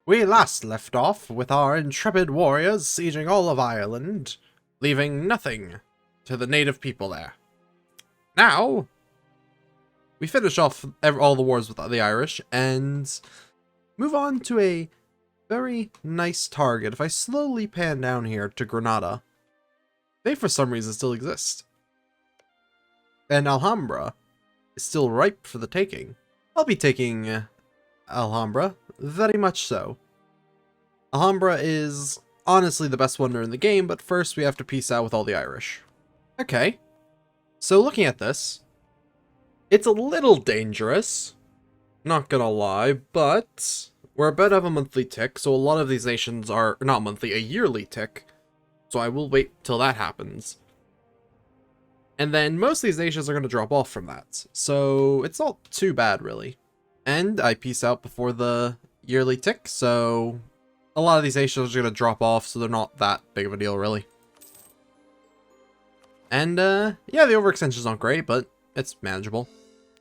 We last left off with our intrepid warriors sieging all of Ireland, leaving nothing to the native people there. Now, we finish off all the wars with the Irish and move on to a very nice target. If I slowly pan down here to Granada, they for some reason still exist. And Alhambra is still ripe for the taking. I'll be taking Alhambra, very much so. Alhambra is honestly the best wonder in the game, but first we have to peace out with all the Irish. Okay, so looking at this, it's a little dangerous, not gonna lie, but we're about to have a monthly tick, so a lot of these nations are, not monthly, a yearly tick, so I will wait till that happens. And then most of these nations are going to drop off from that, so it's not too bad, really. And I peace out before the yearly tick, so a lot of these nations are going to drop off, so they're not that big of a deal, really. And, yeah, the overextension's not great, but it's manageable.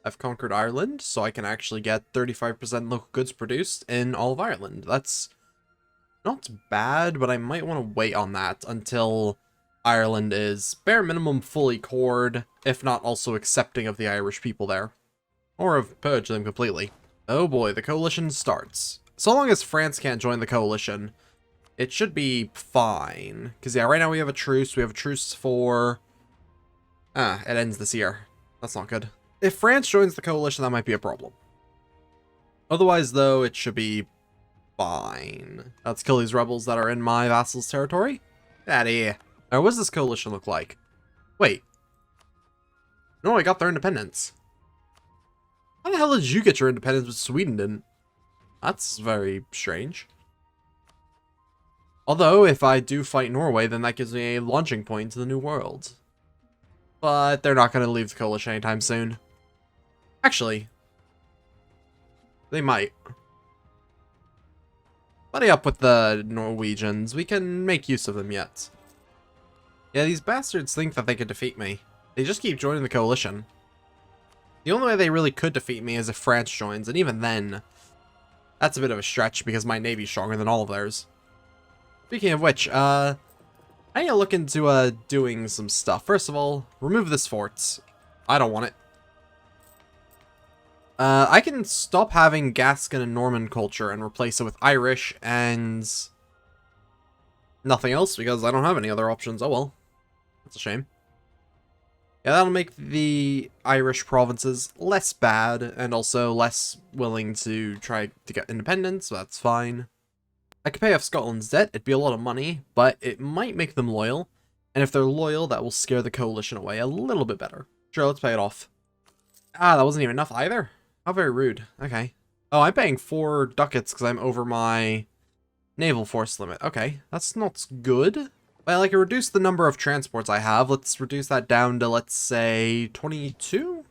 I've conquered Ireland, so I can actually get 35% local goods produced in all of Ireland. That's not bad, but I might want to wait on that until Ireland is bare minimum fully cored, if not also accepting of the Irish people there. Or have purged them completely. Oh boy, the coalition starts. So long as France can't join the coalition, it should be fine. Because yeah, right now we have a truce. We have a truce for... it ends this year. That's not good. If France joins the coalition, that might be a problem. Otherwise, though, it should be fine. Let's kill these rebels that are in my vassal's territory. Get out of here. Now, what does this coalition look like? Wait. No, I got their independence. How the hell did you get your independence but Sweden didn't? That's very strange. Although, if I do fight Norway, then that gives me a launching point to the New World. But they're not going to leave the coalition anytime soon. Actually, they might. Buddy up with the Norwegians. We can make use of them yet. Yeah, these bastards think that they could defeat me. They just keep joining the coalition. The only way they really could defeat me is if France joins, and even then, that's a bit of a stretch because my navy's stronger than all of theirs. Speaking of which, I need to look into doing some stuff. First of all, remove this fort. I don't want it. I can stop having Gascon and Norman culture and replace it with Irish and nothing else because I don't have any other options. Oh well. That's a shame. Yeah, that'll make the Irish provinces less bad and also less willing to try to get independence, so that's fine. I could pay off Scotland's debt. It'd be a lot of money, but it might make them loyal. And if they're loyal, that will scare the coalition away a little bit better. Sure, let's pay it off. Ah, that wasn't even enough either. How very rude. Okay. Oh, I'm paying 4 ducats because I'm over my naval force limit. Okay, that's not good. Well, I can reduce the number of transports I have. Let's reduce that down to, let's say, 22?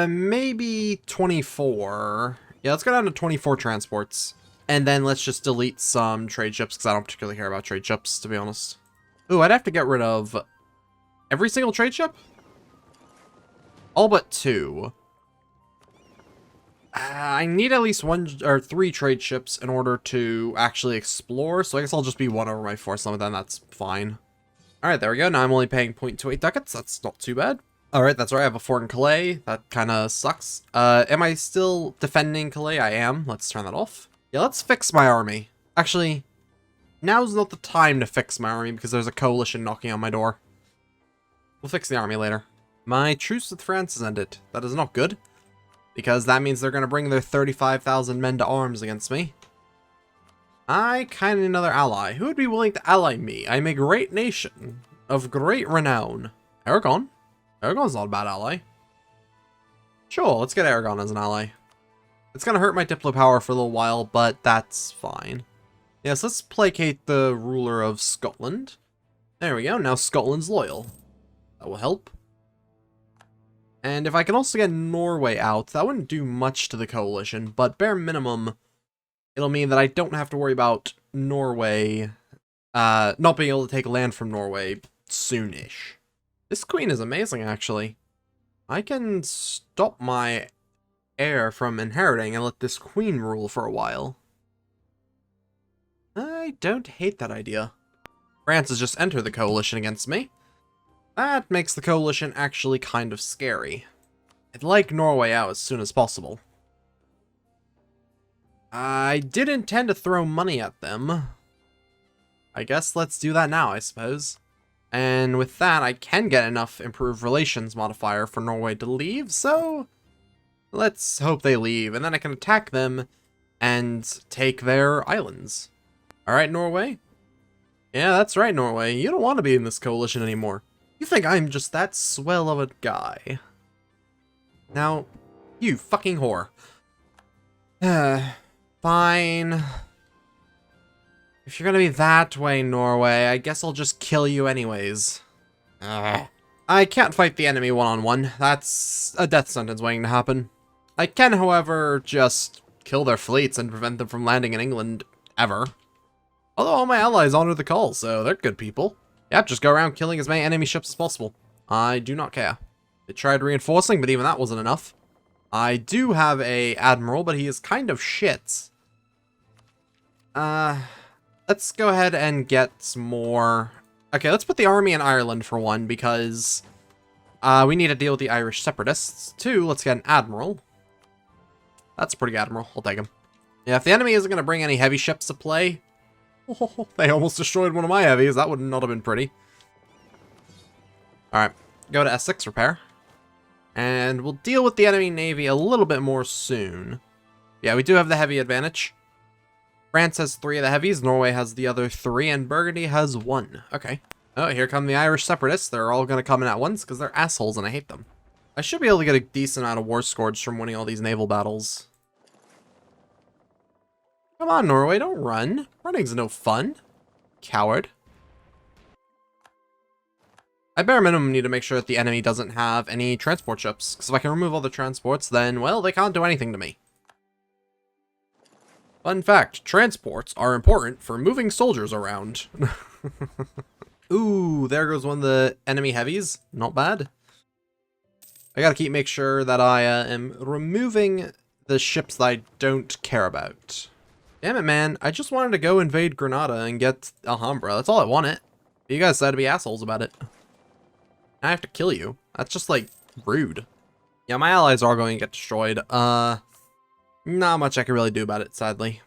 Maybe 24. Yeah, let's go down to 24 transports. And then let's just delete some trade ships because I don't particularly care about trade ships, to be honest. Ooh, I'd have to get rid of every single trade ship? All but 2. I need at least 1 or 3 trade ships in order to actually explore, so I guess I'll just be 1 over my force limit then, that's fine. Alright, there we go, now I'm only paying 0.28 ducats, that's not too bad. Alright, that's right, I have a fort in Calais, that kinda sucks. Am I still defending Calais? I am, let's turn that off. Yeah, let's fix my army. Actually, now's not the time to fix my army because there's a coalition knocking on my door. We'll fix the army later. My truce with France has ended, that is not good. Because that means they're going to bring their 35,000 men to arms against me. I kind of need another ally. Who would be willing to ally me? I'm a great nation of great renown. Aragon? Aragon's not a bad ally. Sure, let's get Aragon as an ally. It's going to hurt my Diplo power for a little while, but that's fine. Yes, let's placate the ruler of Scotland. There we go, now Scotland's loyal. That will help. And if I can also get Norway out, that wouldn't do much to the coalition, but bare minimum, it'll mean that I don't have to worry about Norway, not being able to take land from Norway soonish. This queen is amazing, actually. I can stop my heir from inheriting and let this queen rule for a while. I don't hate that idea. France has just entered the coalition against me. That makes the coalition actually kind of scary. I'd like Norway out as soon as possible. I did intend to throw money at them. I guess let's do that now, I suppose. And with that, I can get enough improved relations modifier for Norway to leave, so let's hope they leave, and then I can attack them and take their islands. Alright, Norway? Yeah, that's right, Norway. You don't want to be in this coalition anymore. You think I'm just that swell of a guy. Now, you fucking whore. Fine. If you're gonna be that way, Norway, I guess I'll just kill you anyways. I can't fight the enemy one-on-one. That's a death sentence waiting to happen. I can, however, just kill their fleets and prevent them from landing in England ever. Although all my allies honor the call, so they're good people. Yep, just go around killing as many enemy ships as possible. I do not care. They tried reinforcing, but even that wasn't enough. I do have a admiral, but he is kind of shit. Let's go ahead and get some more. Okay, let's put the army in Ireland for one, because we need to deal with the Irish separatists. Two, let's get an admiral. That's a pretty good admiral. I'll take him. Yeah, if the enemy isn't going to bring any heavy ships to play... Oh, they almost destroyed one of my heavies. That would not have been pretty. Alright, go to Essex, repair. And we'll deal with the enemy navy a little bit more soon. Yeah, we do have the heavy advantage. France has 3 of the heavies, Norway has the other 3, and Burgundy has 1. Okay. Oh, here come the Irish separatists. They're all going to come in at once because they're assholes and I hate them. I should be able to get a decent amount of war scores from winning all these naval battles. Come on, Norway, don't run. Running's no fun. Coward. I bare minimum need to make sure that the enemy doesn't have any transport ships, because if I can remove all the transports, then, well, they can't do anything to me. Fun fact, transports are important for moving soldiers around. Ooh, there goes one of the enemy heavies. Not bad. I gotta make sure that I am removing the ships that I don't care about. Damn it, man. I just wanted to go invade Granada and get Alhambra. That's all I wanted. You guys decided to be assholes about it. I have to kill you. That's just, like, rude. Yeah, my allies are going to get destroyed. Not much I can really do about it, sadly.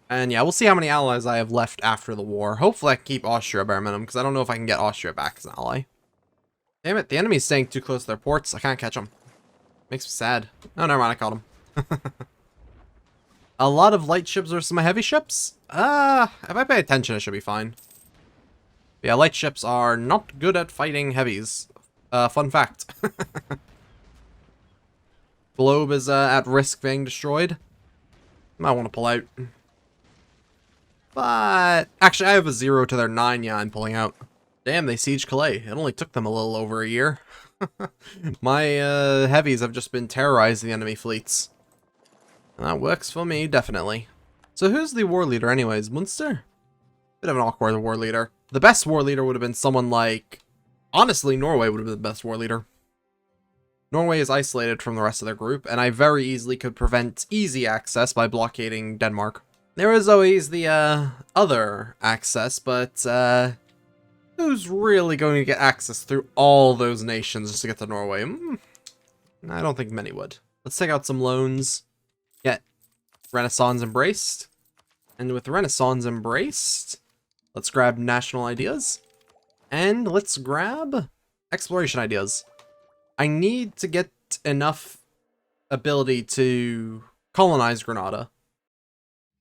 And yeah, we'll see how many allies I have left after the war. Hopefully I can keep Austria bare minimum, because I don't know if I can get Austria back as an ally. Damn it, the enemy's staying too close to their ports. I can't catch them. Makes me sad. Oh, never mind, I caught him. A lot of light ships versus my heavy ships? If I pay attention, it should be fine. But yeah, light ships are not good at fighting heavies. Fun fact. Globe is at risk of being destroyed. Might want to pull out. But actually, I have a 0 to their 9. Yeah, I'm pulling out. Damn, they sieged Calais. It only took them a little over a year. My heavies have just been terrorizing the enemy fleets. That works for me, definitely. So who's the war leader anyways? Munster? Bit of an awkward war leader. The best war leader would have been someone like... Honestly, Norway would have been the best war leader. Norway is isolated from the rest of their group, and I very easily could prevent easy access by blockading Denmark. There is always the other access, but who's really going to get access through all those nations just to get to Norway? I don't think many would. Let's take out some loans. Get Renaissance embraced. And with Renaissance embraced, let's grab national ideas. And let's grab exploration ideas. I need to get enough ability to colonize Granada.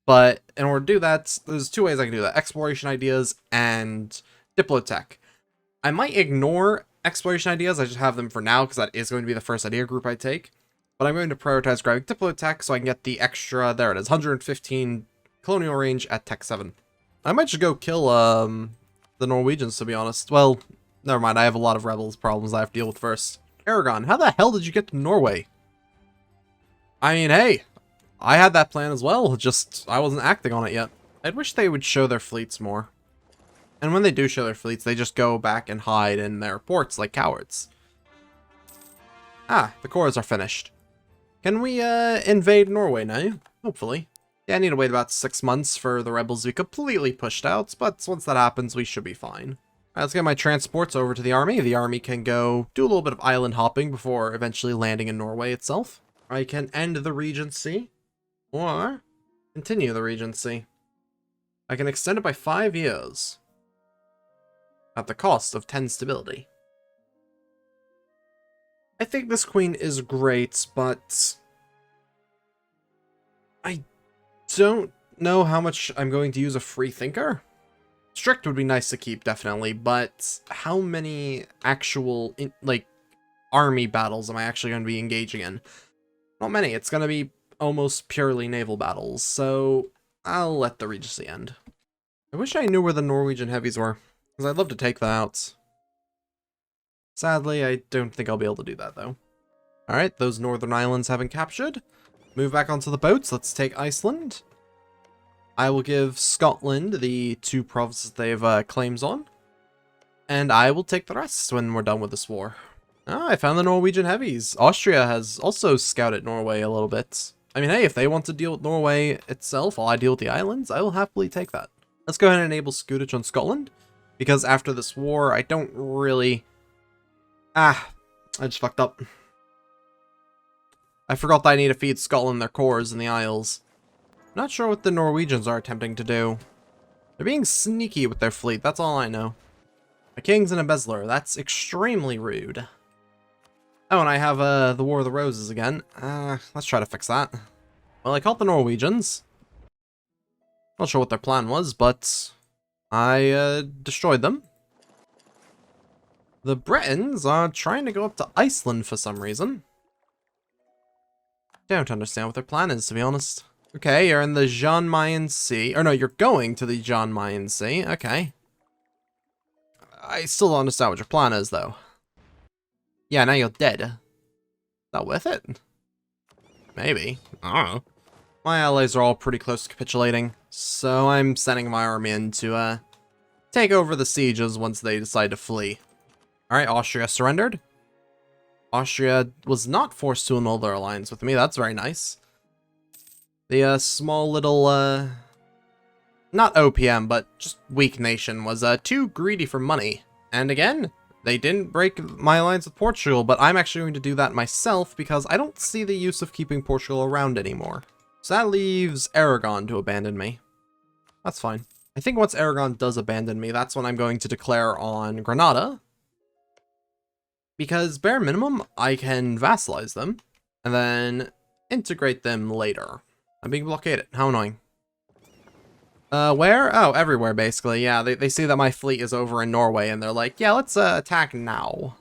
But in order to do that, there's 2 ways I can do that. Exploration ideas and Diplotech. I might ignore exploration ideas, I just have them for now, because that is going to be the first idea group I take. But I'm going to prioritize grabbing Diplotech so I can get the extra, there it is, 115 colonial range at Tech 7. I might just go kill the Norwegians, to be honest. Well, never mind, I have a lot of rebels problems I have to deal with first. Aragon, how the hell did you get to Norway? I mean, hey, I had that plan as well, just I wasn't acting on it yet. I wish they would show their fleets more. And when they do show their fleets, they just go back and hide in their ports like cowards. Ah, the cores are finished. Can we invade Norway now? Hopefully. Yeah, I need to wait about 6 months for the rebels to be completely pushed out, but once that happens, we should be fine. Alright, let's get my transports over to the army. The army can go do a little bit of island hopping before eventually landing in Norway itself. I can end the regency, or continue the regency. I can extend it by 5 years, at the cost of 10 stability. I think this queen is great, but I don't know how much I'm going to use a free thinker. Strict would be nice to keep, definitely, but how many actual, army battles am I actually going to be engaging in? Not many. It's going to be almost purely naval battles, so I'll let the regency end. I wish I knew where the Norwegian heavies were, because I'd love to take them out. Sadly, I don't think I'll be able to do that, though. Alright, those northern islands have been captured. Move back onto the boats. Let's take Iceland. I will give Scotland the 2 provinces they have claims on. And I will take the rest when we're done with this war. Ah, I found the Norwegian heavies. Austria has also scouted Norway a little bit. I mean, hey, if they want to deal with Norway itself while I deal with the islands, I will happily take that. Let's go ahead and enable Scutich on Scotland. Because after this war, I don't really... I just fucked up. I forgot that I need to feed Scotland their cores in the Isles. Not sure what the Norwegians are attempting to do. They're being sneaky with their fleet, that's all I know. A king's and embezzler, that's extremely rude. Oh, and I have the War of the Roses again. Let's try to fix that. Well, I caught the Norwegians. Not sure what their plan was, but I destroyed them. The Britons are trying to go up to Iceland for some reason. Don't understand what their plan is, to be honest. Okay, you're in the Jan Mayen Sea. Or no, you're going to the Jan Mayen Sea. Okay. I still don't understand what your plan is, though. Yeah, now you're dead. Is that worth it? Maybe. I don't know. My allies are all pretty close to capitulating, so I'm sending my army in to take over the sieges once they decide to flee. Alright, Austria surrendered. Austria was not forced to annul their alliance with me. That's very nice. The small little, not OPM, but just weak nation was too greedy for money. And again, they didn't break my alliance with Portugal, but I'm actually going to do that myself because I don't see the use of keeping Portugal around anymore. So that leaves Aragon to abandon me. That's fine. I think once Aragon does abandon me, that's when I'm going to declare on Granada. Because bare minimum, I can vassalize them and then integrate them later. I'm being blockaded. How annoying. Where? Oh, everywhere, basically. Yeah, they see that my fleet is over in Norway, and they're like, yeah, let's attack now.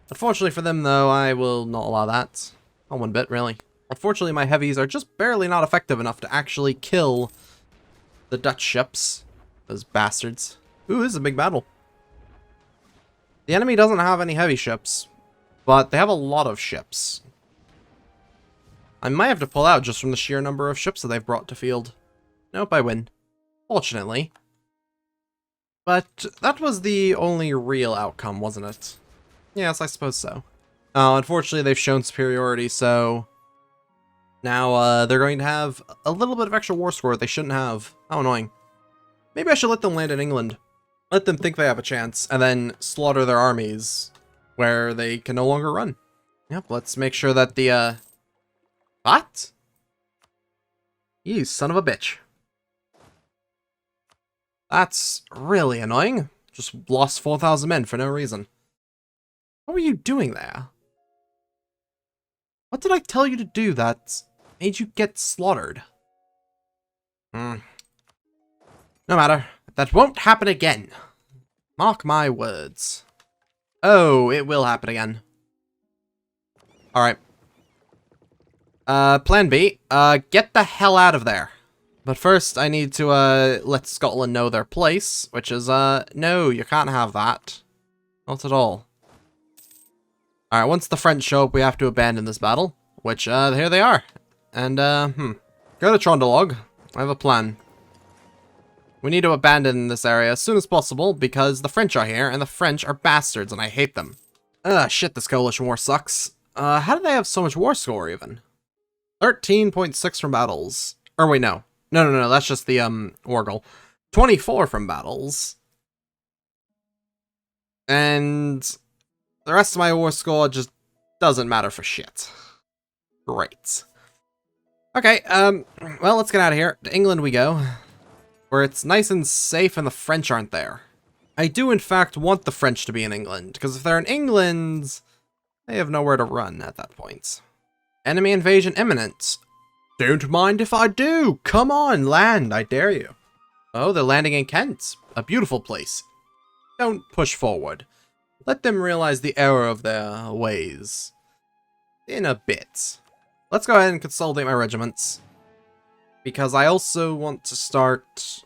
Unfortunately for them, though, I will not allow that. Not one bit, really. Unfortunately, my heavies are just barely not effective enough to actually kill the Dutch ships. Those bastards. Ooh, this is a big battle. The enemy doesn't have any heavy ships, but they have a lot of ships. I might have to pull out just from the sheer number of ships that they've brought to field. Nope, I win. Fortunately. But that was the only real outcome, wasn't it? Yes, I suppose so. Unfortunately, they've shown superiority, so... now, they're going to have a little bit of extra war score they shouldn't have. How annoying. Maybe I should let them land in England. Let them think they have a chance, and then slaughter their armies where they can no longer run. Yep, let's make sure that the, What? You son of a bitch. That's really annoying. Just lost 4,000 men for no reason. What were you doing there? What did I tell you to do that made you get slaughtered? No matter. That won't happen again. Mark my words. Oh, it will happen again. Alright. Plan B. Get the hell out of there. But first, I need to, let Scotland know their place, which is, no, you can't have that. Not at all. Alright, once the French show up, we have to abandon this battle, which, here they are. And, go to Trondelog. I have a plan. We need to abandon this area as soon as possible, because the French are here, and the French are bastards, and I hate them. Shit, this coalition war sucks. How do they have so much war score, even? 13.6 from battles. Or wait, no. No, that's just the, war goal. 24 from battles. And the rest of my war score just doesn't matter for shit. Great. Okay, well, let's get out of here. To England we go, where it's nice and safe and the French aren't there. I do, in fact, want the French to be in England, because if they're in England, they have nowhere to run at that point. Enemy invasion imminent. Don't mind if I do. Come on, land, I dare you. Oh, they're landing in Kent. A beautiful place. Don't push forward. Let them realize the error of their ways. In a bit. Let's go ahead and consolidate my regiments. Because I also want to start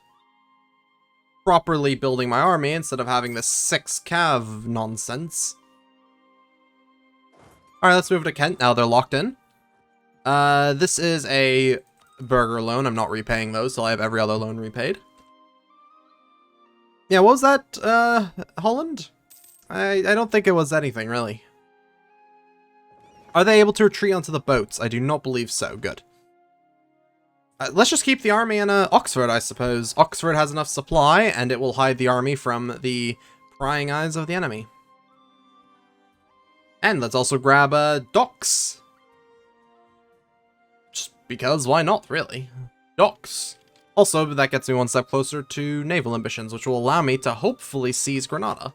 properly building my army instead of having this 6 cav nonsense. Alright, let's move to Kent. Now they're locked in. This is a burger loan. I'm not repaying those, so I have every other loan repaid. Yeah, what was that, Holland? I don't think it was anything, really. Are they able to retreat onto the boats? I do not believe so. Good. Let's just keep the army in Oxford, I suppose. Oxford has enough supply, and it will hide the army from the prying eyes of the enemy. And let's also grab docks. Just because, why not, really? Docks. Also, that gets me one step closer to naval ambitions, which will allow me to hopefully seize Granada.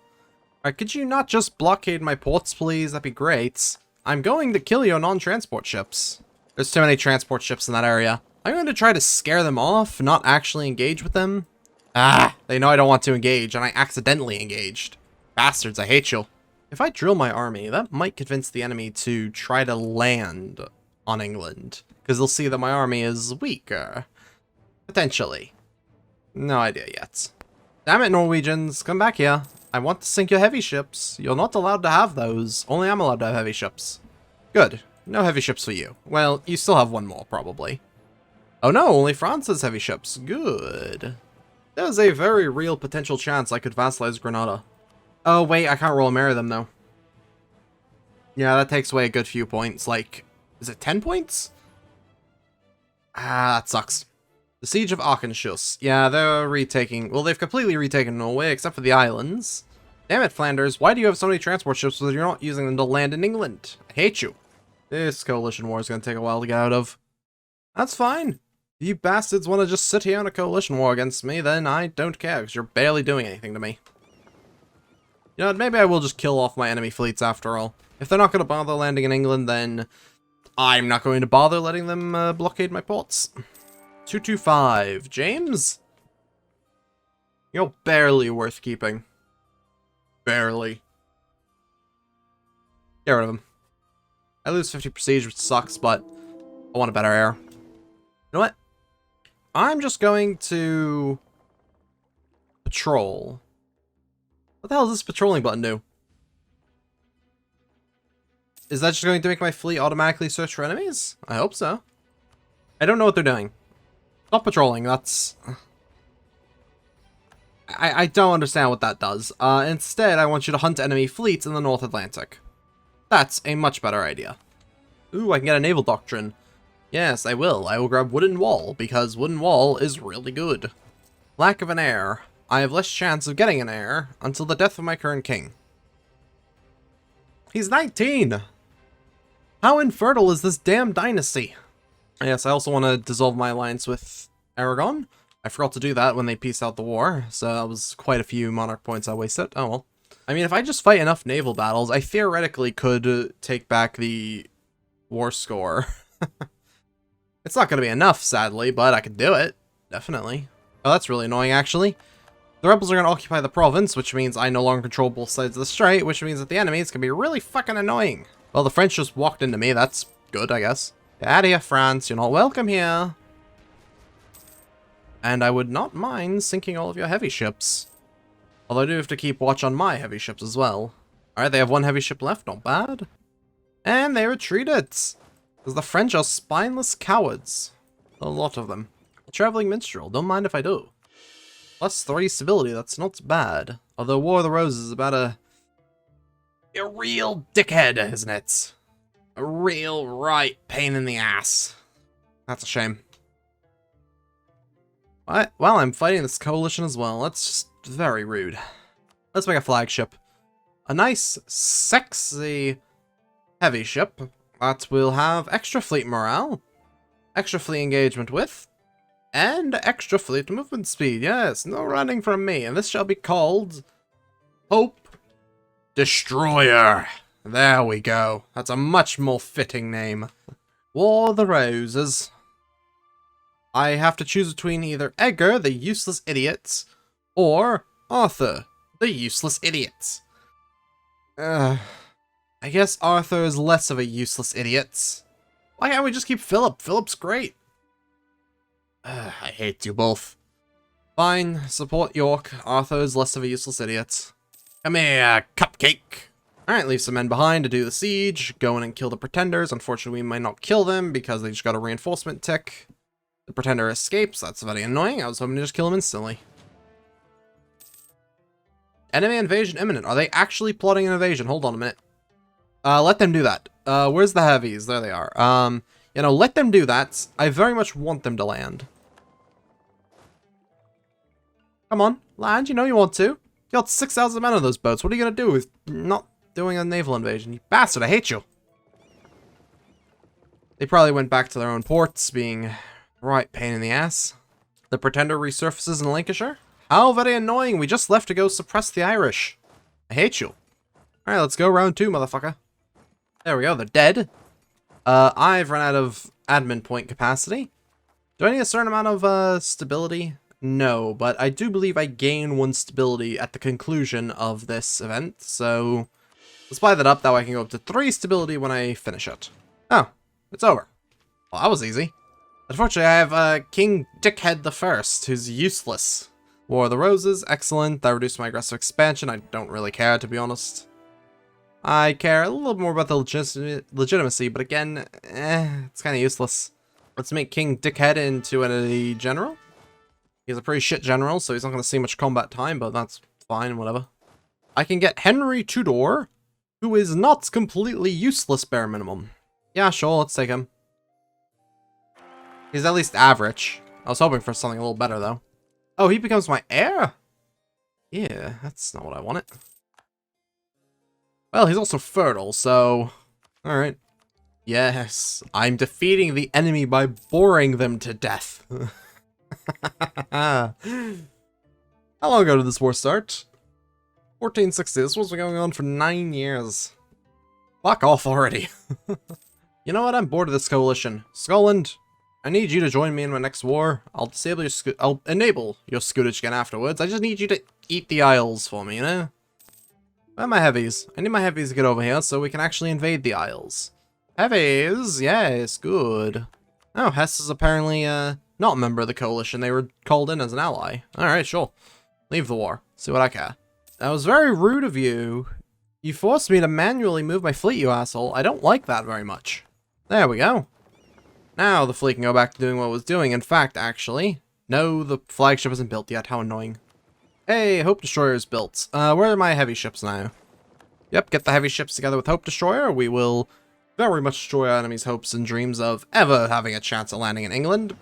Alright, could you not just blockade my ports, please? That'd be great. I'm going to kill your non-transport ships. There's too many transport ships in that area. I'm going to try to scare them off, not actually engage with them. Ah, they know I don't want to engage, and I accidentally engaged. Bastards, I hate you. If I drill my army, that might convince the enemy to try to land on England, because they'll see that my army is weaker. Potentially. No idea yet. Damn it, Norwegians, come back here. I want to sink your heavy ships. You're not allowed to have those. Only I'm allowed to have heavy ships. Good. No heavy ships for you. Well, you still have one more, probably. Oh no, only France has heavy ships. Good. There's a very real potential chance I could vassalize Granada. Oh wait, I can't roll and marry them though. Yeah, that takes away a good few points. Like, is it 10 points? Ah, that sucks. The Siege of Aachen-Schuss. Yeah, they're retaking... Well, they've completely retaken Norway, except for the islands. Damn it, Flanders. Why do you have so many transport ships so you're not using them to land in England? I hate you. This coalition war is going to take a while to get out of. That's fine. If you bastards want to just sit here on a coalition war against me, then I don't care, because you're barely doing anything to me. You know what, maybe I will just kill off my enemy fleets after all. If they're not going to bother landing in England, then I'm not going to bother letting them blockade my ports. 225. James? You're barely worth keeping. Barely. Get rid of him. I lose 50 prestige, which sucks, but I want a better heir. You know what? I'm just going to patrol. What the hell does this patrolling button do? Is that just going to make my fleet automatically search for enemies? I hope so. I don't know what they're doing. Stop patrolling, that's... I don't understand what that does. Instead, I want you to hunt enemy fleets in the North Atlantic. That's a much better idea. Ooh, I can get a naval doctrine. Yes, I will. I will grab Wooden Wall, because Wooden Wall is really good. Lack of an heir. I have less chance of getting an heir until the death of my current king. He's 19! How infertile is this damn dynasty? Yes, I also want to dissolve my alliance with Aragon. I forgot to do that when they pieced out the war, so that was quite a few monarch points I wasted. Oh well. I mean, if I just fight enough naval battles, I theoretically could take back the war score. It's not going to be enough, sadly, but I could do it. Definitely. Oh, that's really annoying, actually. The rebels are going to occupy the province, which means I no longer control both sides of the strait, which means that the enemies can be really fucking annoying. Well, the French just walked into me. That's good, I guess. Get out of here, France. You're not welcome here. And I would not mind sinking all of your heavy ships. Although I do have to keep watch on my heavy ships as well. Alright, they have one heavy ship left. Not bad. And they retreated. Because the French are spineless cowards. A lot of them. A traveling minstrel. Don't mind if I do. +3 stability. That's not bad. Although War of the Roses is about a real dickhead, isn't it? A real right pain in the ass. That's a shame. What? Well, I'm fighting this coalition as well. That's just very rude. Let's make a flagship. A nice, sexy, heavy ship that will have extra fleet morale, extra fleet engagement with, and extra fleet movement speed. Yes, no running from me. And this shall be called Hope Destroyer. There we go. That's a much more fitting name. War of the Roses. I have to choose between either Edgar, the useless idiot, or Arthur, the useless idiot. I guess Arthur is less of a useless idiot. Why can't we just keep Philip? Philip's great. I hate you both. Fine, support York. Arthur is less of a useless idiot. Come here, cupcake. Alright, leave some men behind to do the siege. Go in and kill the pretenders. Unfortunately, we might not kill them because they just got a reinforcement tick. The pretender escapes. That's very annoying. I was hoping to just kill him instantly. Enemy invasion imminent. Are they actually plotting an invasion? Hold on a minute. Let them do that. Where's the heavies? There they are. You know, let them do that. I very much want them to land. Come on, land. You know you want to. You got 6,000 men on those boats. What are you gonna do with not doing a naval invasion? You bastard, I hate you. They probably went back to their own ports, being right pain in the ass. The pretender resurfaces in Lancashire. How very annoying. We just left to go suppress the Irish. I hate you. Alright, let's go round 2, motherfucker. There we go, they're dead. I've run out of admin point capacity. Do I need a certain amount of stability? No, but I do believe I gain 1 stability at the conclusion of this event, so let's buy that up. That way I can go up to 3 stability when I finish it. Oh, it's over. Well, that was easy. Unfortunately, I have King Dickhead the First, who's useless. War of the Roses, excellent. That reduced my aggressive expansion. I don't really care, to be honest. I care a little more about the legitimacy, but again, it's kind of useless. Let's make King Dickhead into a general. He's a pretty shit general, so he's not going to see much combat time, but that's fine, whatever. I can get Henry Tudor, who is not completely useless, bare minimum. Yeah, sure, let's take him. He's at least average. I was hoping for something a little better, though. Oh, he becomes my heir? Yeah, that's not what I wanted. Well, he's also fertile, so... Alright. Yes, I'm defeating the enemy by boring them to death. How long ago did this war start? 1460. This was going on for 9 years. Fuck off already. You know what? I'm bored of this coalition. Scotland, I need you to join me in my next war. I'll enable your Scottish again afterwards. I just need you to eat the Isles for me, you know? Where are my heavies? I need my heavies to get over here so we can actually invade the Isles. Heavies, yes, good. Oh, Hesse is apparently not a member of the coalition. They were called in as an ally. Alright, sure. Leave the war. See what I care. That was very rude of you. You forced me to manually move my fleet, you asshole. I don't like that very much. There we go. Now the fleet can go back to doing what it was doing. In fact, actually, no, the flagship isn't built yet. How annoying. Hey, Hope Destroyer is built. Where are my heavy ships now? Yep, get the heavy ships together with Hope Destroyer. We will very much destroy our enemies' hopes and dreams of ever having a chance at landing in England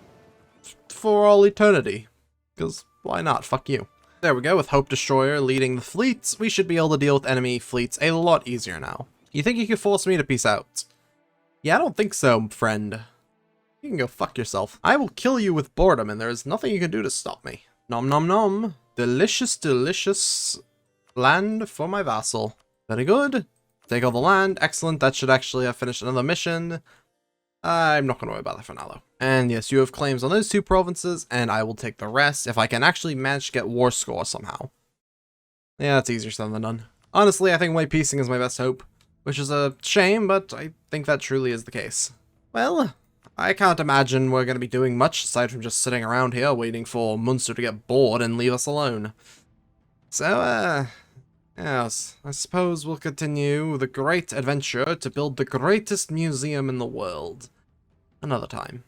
for all eternity. Because why not? Fuck you. There we go, with Hope Destroyer leading the fleets, we should be able to deal with enemy fleets a lot easier now. You think you could force me to peace out? Yeah, I don't think so, friend. You can go fuck yourself. I will kill you with boredom, and there is nothing you can do to stop me. Nom nom nom. Delicious, delicious land for my vassal. Very good. Take all the land. Excellent. That should actually have finished another mission. I'm not going to worry about that for now, though. And yes, you have claims on those 2 provinces, and I will take the rest if I can actually manage to get war score somehow. Yeah, that's easier said than done. Honestly, I think white piecing is my best hope, which is a shame, but I think that truly is the case. Well, I can't imagine we're going to be doing much aside from just sitting around here waiting for Munster to get bored and leave us alone. So, yes, I suppose we'll continue the great adventure to build the greatest museum in the world another time.